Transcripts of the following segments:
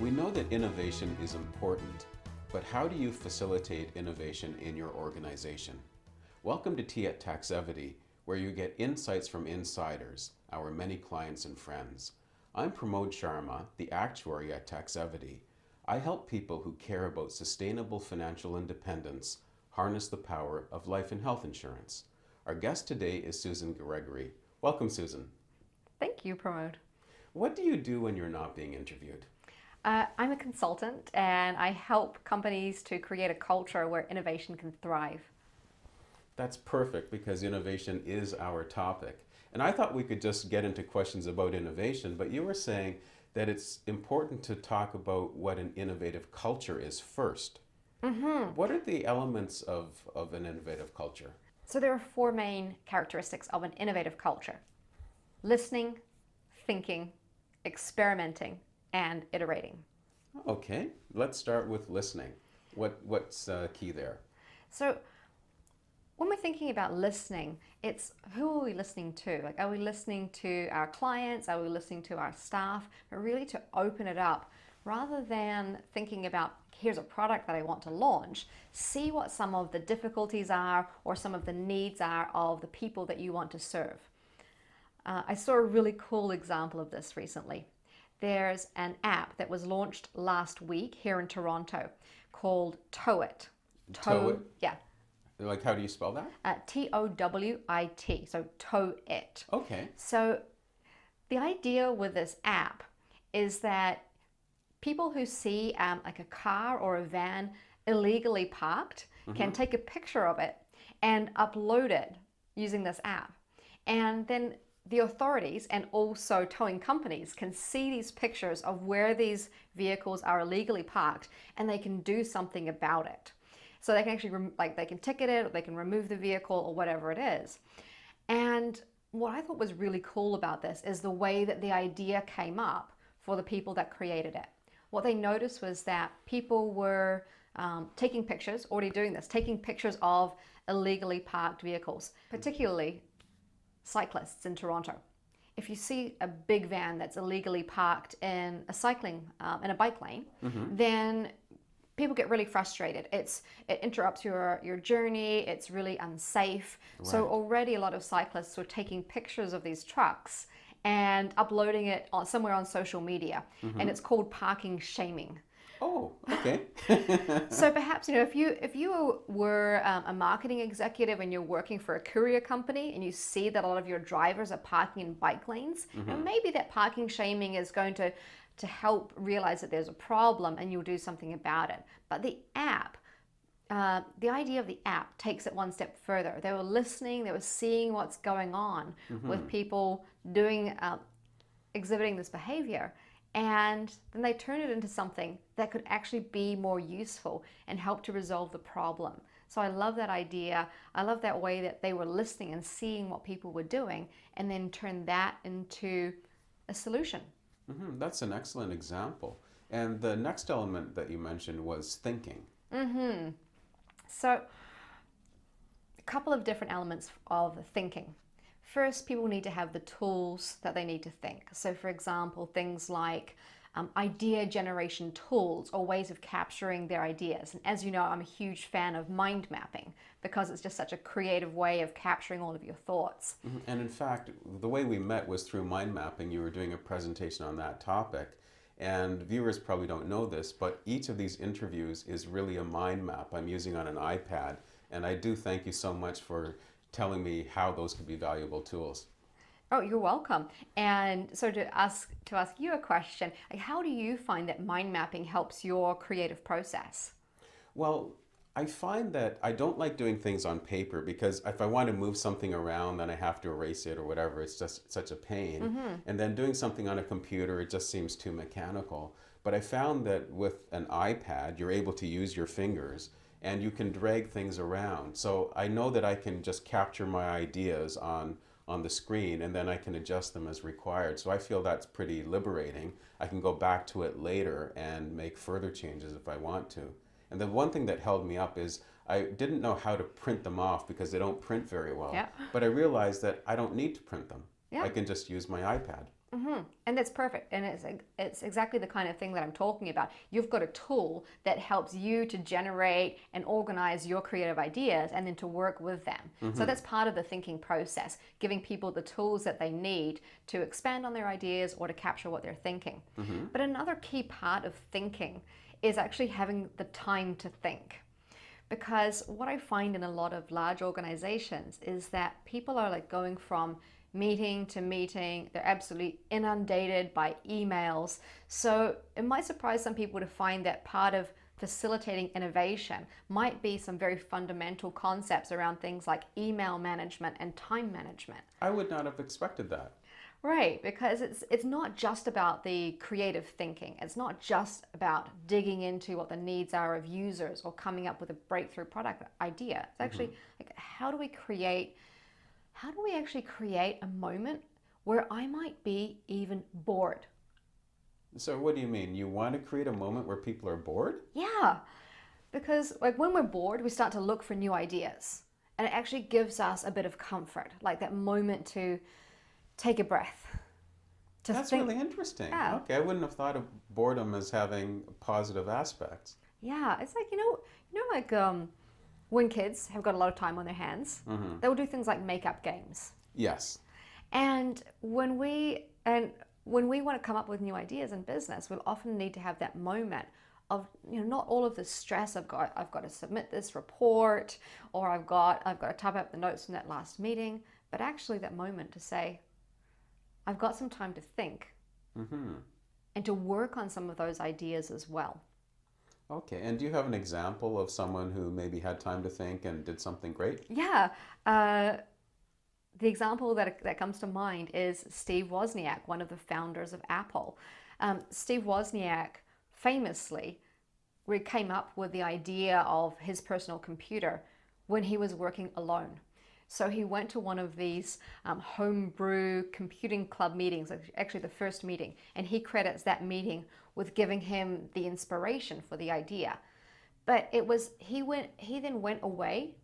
We know that innovation is important, but how do you facilitate innovation in your organization? Welcome to Tea at Taxevity, where you get insights from insiders, our many clients and friends. I'm Pramod Sharma, the actuary at Taxevity. I help people who care about sustainable financial independence harness the power of life and health insurance. Our guest today is Susan Gregory. Welcome, Susan. Thank you, Pramod. What do you do when you're not being interviewed? I'm a consultant and I help companies to create a culture where innovation can thrive. That's perfect because innovation is our topic. And I thought we could just get into questions about innovation, but you were saying that it's important to talk about what an innovative culture is first. What are the elements of an innovative culture? So there are four main characteristics of an innovative culture: listening, thinking, experimenting, and iterating. Okay, let's start with listening. What's key there? So when we're thinking about listening, it's who are we listening to? Like, are we listening to our clients? Are we listening to our staff? But really to open it up, rather than thinking about, here's a product that I want to launch, see what some of the difficulties are or some of the needs are of the people that you want to serve. I saw a really cool example of this recently. There's an app that was launched last week here in Toronto called TowIt. TowIt? Yeah. Like, how do you spell that? TOWIT, so TowIt. Okay. So the idea with this app is that people who see like a car or a van illegally parked can take a picture of it and upload it using this app. And then the authorities and also towing companies can see these pictures of where these vehicles are illegally parked, and they can do something about it. So they can actually, they can ticket it, or they can remove the vehicle, or whatever it is. And what I thought was really cool about this is the way that the idea came up for the people that created it. What they noticed was that people were taking pictures, already doing this, taking pictures of illegally parked vehicles, particularly cyclists in Toronto. If you see a big van that's illegally parked in a bike lane, then people get really frustrated. It interrupts your journey. It's really unsafe. Right. So already a lot of cyclists were taking pictures of these trucks and uploading it somewhere on social media, and it's called parking shaming. Oh, okay. So perhaps, if you were a marketing executive and you're working for a courier company and you see that a lot of your drivers are parking in bike lanes, and maybe that parking shaming is going to help realize that there's a problem and you'll do something about it. But the app, the idea of the app takes it one step further. They were listening, they were seeing what's going on with people doing, exhibiting this behavior. And then they turn it into something that could actually be more useful and help to resolve the problem. So I love that idea. I love that way that they were listening and seeing what people were doing and then turn that into a solution. That's an excellent example. And the next element that you mentioned was thinking. So a couple of different elements of thinking. First, people need to have the tools that they need to think. So for example, things like idea generation tools or ways of capturing their ideas. And as you know, I'm a huge fan of mind mapping because it's just such a creative way of capturing all of your thoughts. And in fact, the way we met was through mind mapping. You were doing a presentation on that topic. And viewers probably don't know this, but each of these interviews is really a mind map I'm using on an iPad. And I do thank you so much for telling me how those could be valuable tools. Oh, you're welcome. And so to ask you a question, like, how do you find that mind mapping helps your creative process? Well, I find that I don't like doing things on paper because if I want to move something around, then I have to erase it or whatever. It's just such a pain. And then doing something on a computer, it just seems too mechanical. But I found that with an iPad, you're able to use your fingers and you can drag things around. So I know that I can just capture my ideas on the screen and then I can adjust them as required. So I feel that's pretty liberating. I can go back to it later and make further changes if I want to. And the one thing that held me up is I didn't know how to print them off because they don't print very well. Yeah. But I realized that I don't need to print them. Yeah. I can just use my iPad. And that's perfect. And it's exactly the kind of thing that I'm talking about. You've got a tool that helps you to generate and organize your creative ideas and then to work with them. So that's part of the thinking process, giving people the tools that they need to expand on their ideas or to capture what they're thinking. But another key part of thinking is actually having the time to think. Because what I find in a lot of large organizations is that people are like going from meeting to meeting. They're absolutely inundated by emails. So it might surprise some people to find that part of facilitating innovation might be some very fundamental concepts around things like email management and time management. I would not have expected that. Right, because it's not just about the creative thinking. It's not just about digging into what the needs are of users or coming up with a breakthrough product idea. It's actually like, how do we actually create a moment where I might be even bored? So what do you mean? You want to create a moment where people are bored? Yeah, because like when we're bored, we start to look for new ideas. And it actually gives us a bit of comfort, like that moment to take a breath. That's really interesting. Yeah. Okay, I wouldn't have thought of boredom as having positive aspects. Yeah, it's like, like when kids have got a lot of time on their hands, they will do things like make up games. Yes. And when we want to come up with new ideas in business, we'll often need to have that moment of, not all of the stress. I've got to submit this report, or I've got to type up the notes from that last meeting, but actually that moment to say, I've got some time to think and to work on some of those ideas as well. Okay, and do you have an example of someone who maybe had time to think and did something great? Yeah, the example that comes to mind is Steve Wozniak, one of the founders of Apple. Steve Wozniak famously came up with the idea of his personal computer when he was working alone. So he went to one of these homebrew computing club meetings, actually the first meeting, and he credits that meeting with giving him the inspiration for the idea. But he then went away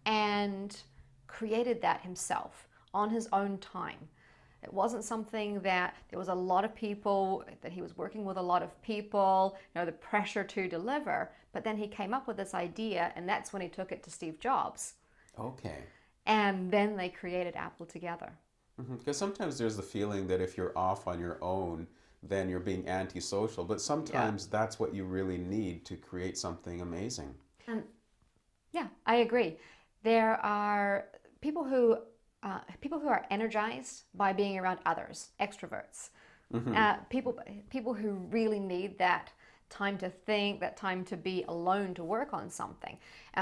and created that himself on his own time. It wasn't something that there was a lot of people, that he was working with a lot of people, the pressure to deliver, but then he came up with this idea, and that's when he took it to Steve Jobs. Okay. And then they created Apple together. Because sometimes there's the feeling that if you're off on your own, then you're being antisocial. But sometimes that's what you really need to create something amazing. Yeah, I agree. There are people who are energized by being around others, extroverts. People who really need that time to think, that time to be alone to work on something.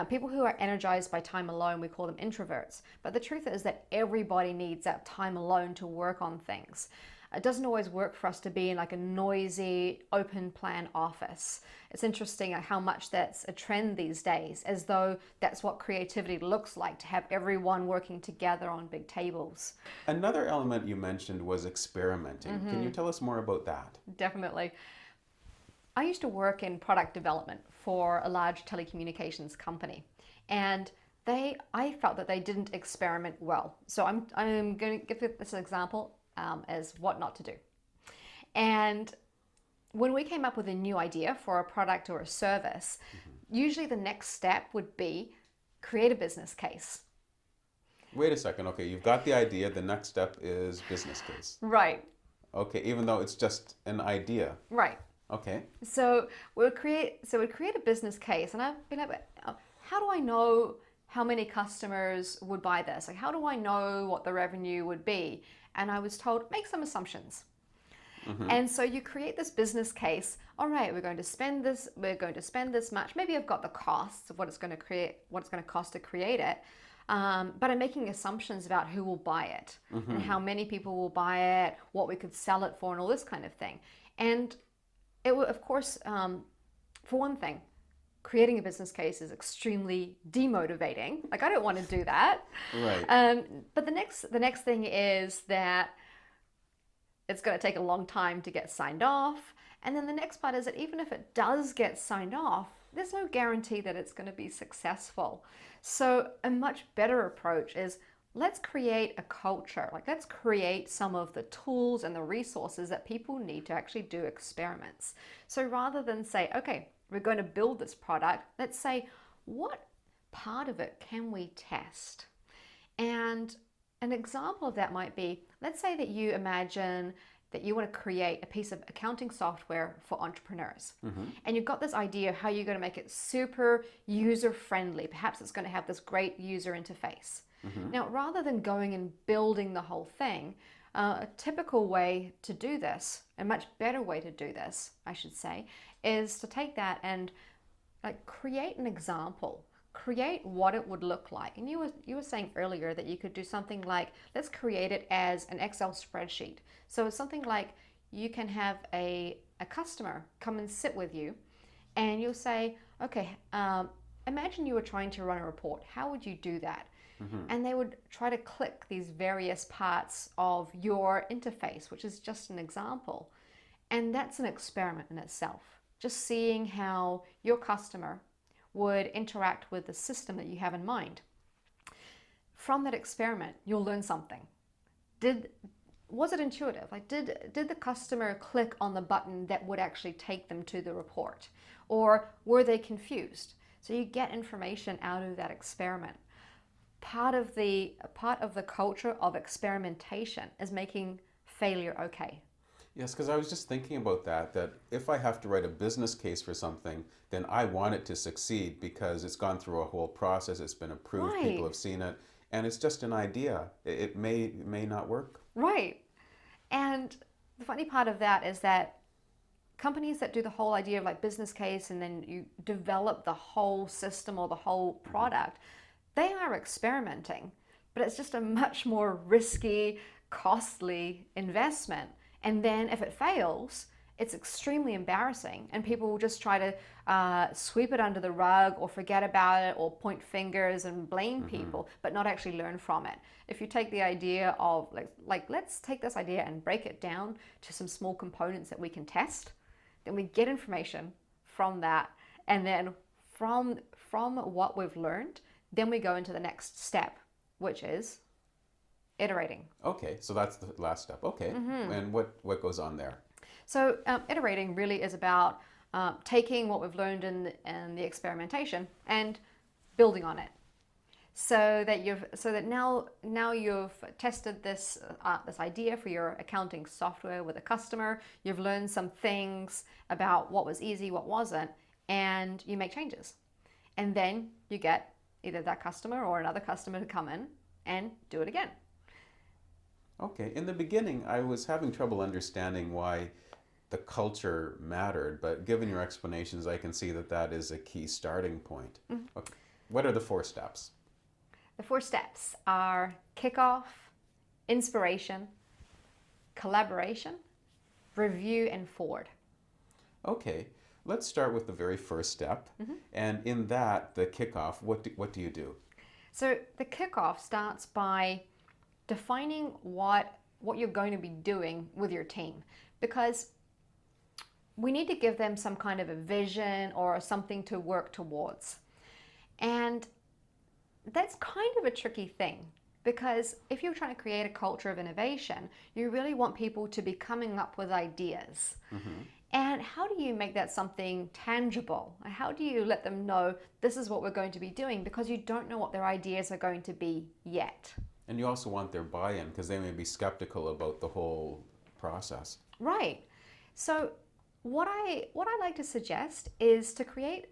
People who are energized by time alone, we call them introverts. But the truth is that everybody needs that time alone to work on things. It doesn't always work for us to be in like a noisy, open plan office. It's interesting how much that's a trend these days, as though that's what creativity looks like, to have everyone working together on big tables. Another element you mentioned was experimenting. Can you tell us more about that? Definitely. I used to work in product development for a large telecommunications company, and I felt that they didn't experiment well. So I'm going to give this an example as what not to do. And when we came up with a new idea for a product or a service, usually the next step would be create a business case. Wait a second. Okay, you've got the idea. The next step is business case. Right. Okay, even though it's just an idea. Right. Okay. So we'd create a business case, and I've been like, how do I know how many customers would buy this? Like, how do I know what the revenue would be? And I was told, make some assumptions. And so you create this business case. All right, we're going to spend this much. Maybe I've got the costs of what it's going to cost to create it. But I'm making assumptions about who will buy it and how many people will buy it, what we could sell it for, and all this kind of thing. And it will, of course, for one thing, creating a business case is extremely demotivating. Like, I don't want to do that. Right. But the next thing is that it's going to take a long time to get signed off. And then the next part is that even if it does get signed off, there's no guarantee that it's going to be successful. So a much better approach is, let's create a culture. Like, let's create some of the tools and the resources that people need to actually do experiments. So rather than say, okay, we're going to build this product, let's say, what part of it can we test? And an example of that might be, let's say that you imagine that you want to create a piece of accounting software for entrepreneurs. And you've got this idea of how you're going to make it super user-friendly. Perhaps it's going to have this great user interface. Now, rather than going and building the whole thing, a typical way to do this, a much better way to do this, I should say, is to take that and like create an example. Create what it would look like. And you were saying earlier that you could do something like, let's create it as an Excel spreadsheet. So it's something like you can have a customer come and sit with you and you'll say, okay, imagine you were trying to run a report. How would you do that? And they would try to click these various parts of your interface, which is just an example. And that's an experiment in itself. Just seeing how your customer would interact with the system that you have in mind. From that experiment, you'll learn something. Was it intuitive? Like, did the customer click on the button that would actually take them to the report? Or were they confused? So you get information out of that experiment. Part of the culture of experimentation is making failure okay. Yes, because I was just thinking about that if I have to write a business case for something, then I want it to succeed because it's gone through a whole process, it's been approved, Right. people have seen it, and it's just an idea. It may not work. Right. And the funny part of that is that companies that do the whole idea of like business case and then you develop the whole system or the whole product, they are experimenting, but it's just a much more risky, costly investment. And then if it fails, it's extremely embarrassing and people will just try to sweep it under the rug or forget about it or point fingers and blame people, but not actually learn from it. If you take the idea of like let's take this idea and break it down to some small components that we can test, then we get information from that. And then from what we've learned, then we go into the next step, which is iterating. Okay, so that's the last step. Okay, and what goes on there? So iterating really is about taking what we've learned in the experimentation and building on it. So that now you've tested this idea for your accounting software with a customer. You've learned some things about what was easy, what wasn't, and you make changes. And then you get either that customer or another customer to come in and do it again. Okay, in the beginning, I was having trouble understanding why the culture mattered, but given your explanations, I can see that is a key starting point. Okay. What are the 4 steps? The 4 steps are kickoff, inspiration, collaboration, review, and forward. Okay, let's start with the very first step. And in that, the kickoff, what do you do? So the kickoff starts by defining what you're going to be doing with your team, because we need to give them some kind of a vision or something to work towards. And that's kind of a tricky thing, because if you're trying to create a culture of innovation, you really want people to be coming up with ideas. And how do you make that something tangible? How do you let them know this is what we're going to be doing, because you don't know what their ideas are going to be yet? And you also want their buy-in because they may be skeptical about the whole process. Right. So what I like to suggest is to create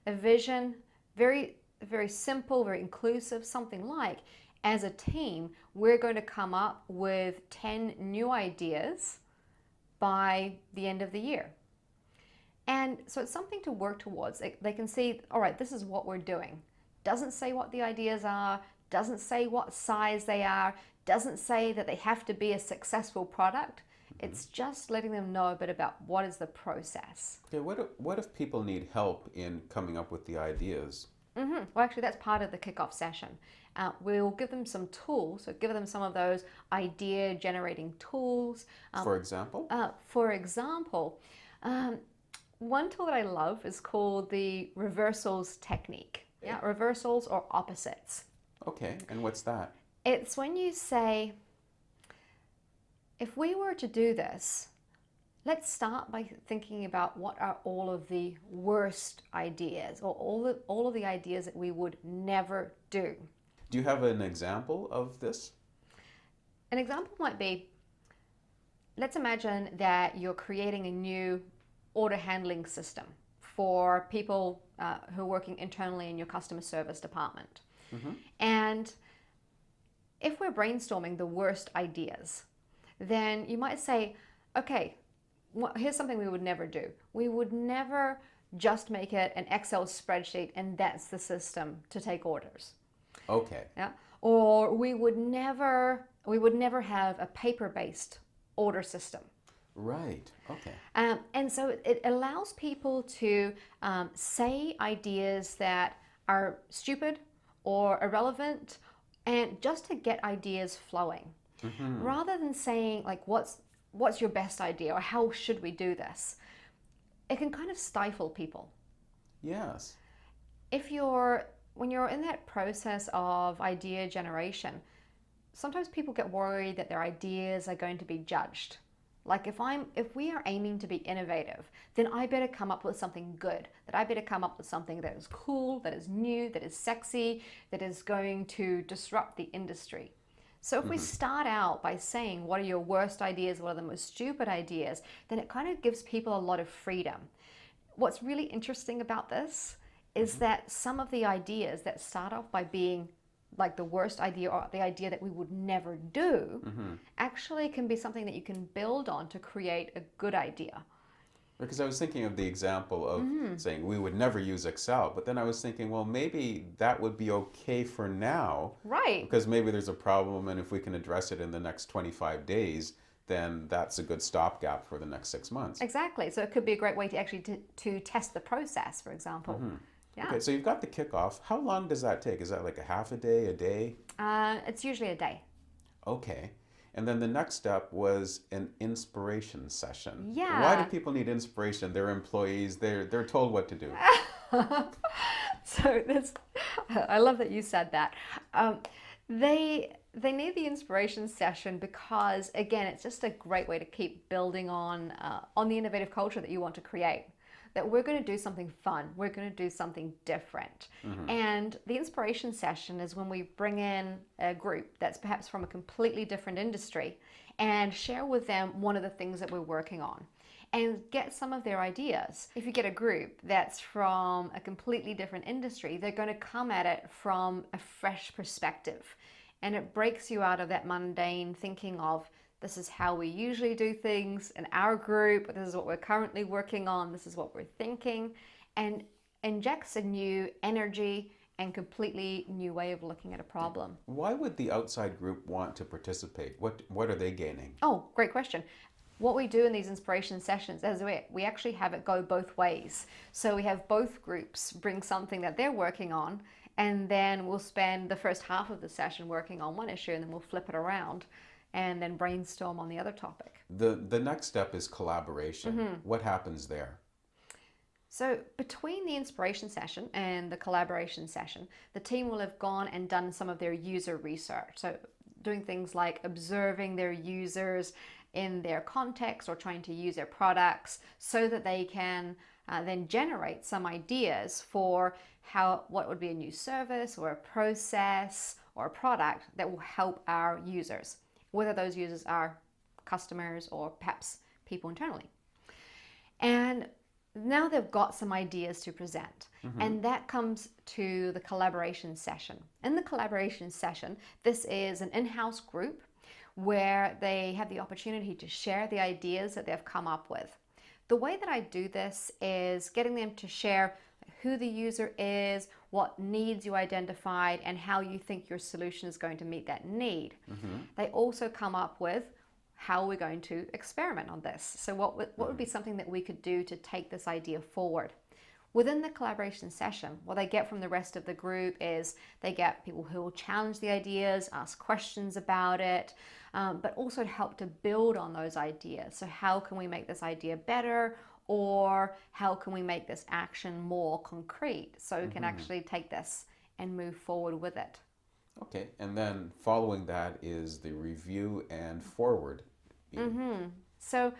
a vision, very very simple, very inclusive, something like, as a team, we're going to come up with 10 new ideas by the end of the year. And so it's something to work towards. They can see, all right, this is what we're doing. Doesn't say what the ideas are, doesn't say what size they are, doesn't say that they have to be a successful product. It's just letting them know a bit about what is the process. Okay, what if people need help in coming up with the ideas? Well, actually, that's part of the kickoff session. We'll give them some tools, so give them some of those idea generating tools. For example? One tool that I love is called the reversals technique. Yeah, reversals or opposites. Okay, and what's that? It's when you say, if we were to do this, let's start by thinking about what are all of the worst ideas or all of the ideas that we would never do. Do you have an example of this? An example might be, let's imagine that you're creating a new order handling system for people who are working internally in your customer service department. And if we're brainstorming the worst ideas, then you might say, okay, here's something we would never do. We would never just make it an Excel spreadsheet and that's the system to take orders. Okay. Yeah. Or we would never have a paper-based order system. Right. Okay. And so it allows people to say ideas that are stupid or irrelevant, and just to get ideas flowing, rather than saying like, what's your best idea or how should we do this? It can kind of stifle people. Yes. When you're in that process of idea generation, sometimes people get worried that their ideas are going to be judged. Like if we are aiming to be innovative, then I better come up with something good. That I better come up with something that is cool, that is new, that is sexy, that is going to disrupt the industry. So if we start out by saying, what are your worst ideas, what are the most stupid ideas, then it kind of gives people a lot of freedom. What's really interesting about this is that some of the ideas that start off by being like the worst idea or the idea that we would never do actually can be something that you can build on to create a good idea. Because I was thinking of the example of saying we would never use Excel, but then I was thinking, well, maybe that would be okay for now. Right. Because maybe there's a problem, and if we can address it in the next 25 days, then that's a good stopgap for the next 6 months. Exactly. So it could be a great way to actually to test the process, for example. Yeah. Okay, so you've got the kickoff. How long does that take? Is that like a half a day, a day? It's usually a day. Okay. And then the next step was an inspiration session. Yeah. Why do people need inspiration? They're employees. They're told what to do. So I love that you said that. They need the inspiration session because, again, it's just a great way to keep building on the innovative culture that you want to create. That we're going to do something fun. We're going to do something different. And the inspiration session is when we bring in a group that's perhaps from a completely different industry and share with them one of the things that we're working on and get some of their ideas. If you get a group that's from a completely different industry, they're going to come at it from a fresh perspective. And it breaks you out of that mundane thinking of, this is how we usually do things in our group, this is what we're currently working on, this is what we're thinking, and injects a new energy and completely new way of looking at a problem. Why would the outside group want to participate? What are they gaining? Oh, great question. What we do in these inspiration sessions is we actually have it go both ways. So we have both groups bring something that they're working on, and then we'll spend the first half of the session working on one issue, and then we'll flip it around and then brainstorm on the other topic. The next step is collaboration. What happens there? So between the inspiration session and the collaboration session, the team will have gone and done some of their user research. So doing things like observing their users in their context or trying to use their products so that they can then generate some ideas for what would be a new service or a process or a product that will help our users, whether those users are customers or perhaps people internally. And now they've got some ideas to present, and that comes to the collaboration session. In the collaboration session, this is an in-house group where they have the opportunity to share the ideas that they've come up with. The way that I do this is getting them to share who the user is, what needs you identified, and how you think your solution is going to meet that need. They also come up with how we're going to experiment on this. So what would be something that we could do to take this idea forward? Within the collaboration session, what they get from the rest of the group is they get people who will challenge the ideas, ask questions about it, but also to help to build on those ideas. So how can we make this idea better? Or how can we make this action more concrete so we can actually take this and move forward with it? Okay, and then following that is the review and forward meeting. So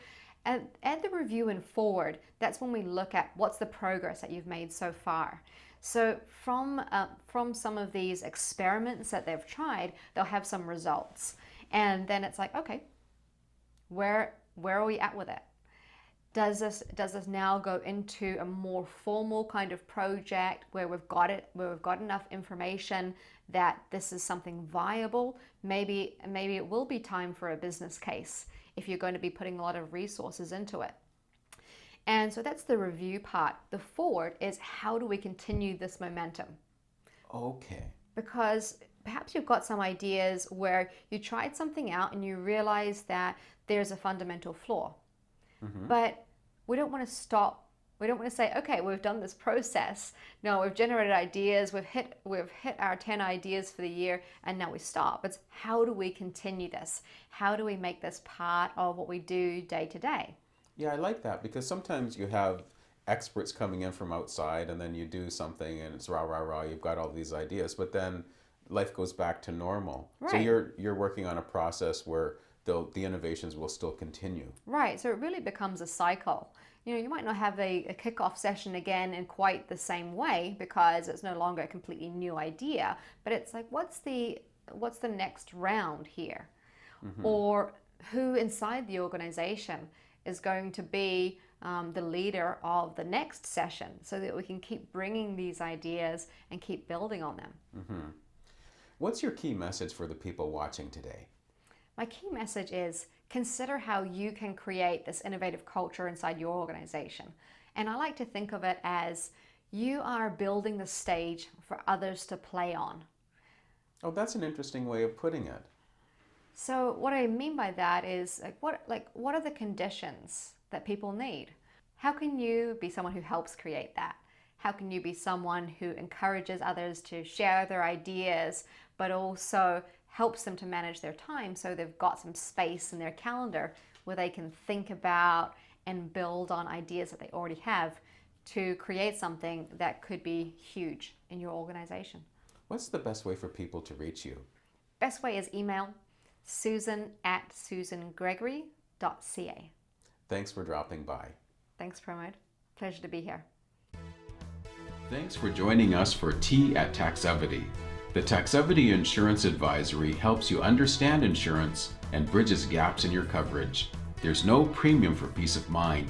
at the review and forward, that's when we look at what's the progress that you've made so far. So from some of these experiments that they've tried, they'll have some results. And then it's like, okay, where are we at with it? Does this now go into a more formal kind of project where we've got enough information that this is something viable? Maybe it will be time for a business case if you're going to be putting a lot of resources into it. And so that's the review part. The forward is, how do we continue this momentum? Okay. Because perhaps you've got some ideas where you tried something out and you realize that there's a fundamental flaw. But we don't want to stop. We don't want to say, okay, we've done this process. No, we've generated ideas. We've hit our 10 ideas for the year, and now we stop. It's, how do we continue this? How do we make this part of what we do day to day? Yeah, I like that, because sometimes you have experts coming in from outside and then you do something and it's rah, rah, rah, you've got all these ideas, but then life goes back to normal. Right. So you're working on a process where the innovations will still continue. Right, so it really becomes a cycle. You might not have a kickoff session again in quite the same way because it's no longer a completely new idea, but it's like, what's the next round here? Or who inside the organization is going to be the leader of the next session, so that we can keep bringing these ideas and keep building on them. What's your key message for the people watching today? My key message is, consider how you can create this innovative culture inside your organization. And I like to think of it as, you are building the stage for others to play on. Oh, that's an interesting way of putting it. So what I mean by that is, what are the conditions that people need? How can you be someone who helps create that? How can you be someone who encourages others to share their ideas, but also helps them to manage their time so they've got some space in their calendar where they can think about and build on ideas that they already have to create something that could be huge in your organization? What's the best way for people to reach you? Best way is email, susan@susangregory.ca. Thanks for dropping by. Thanks, Pramod. Pleasure to be here. Thanks for joining us for Tea at Taxevity. The Taxevity Insurance Advisory helps you understand insurance and bridges gaps in your coverage. There's no premium for peace of mind.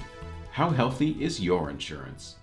How healthy is your insurance?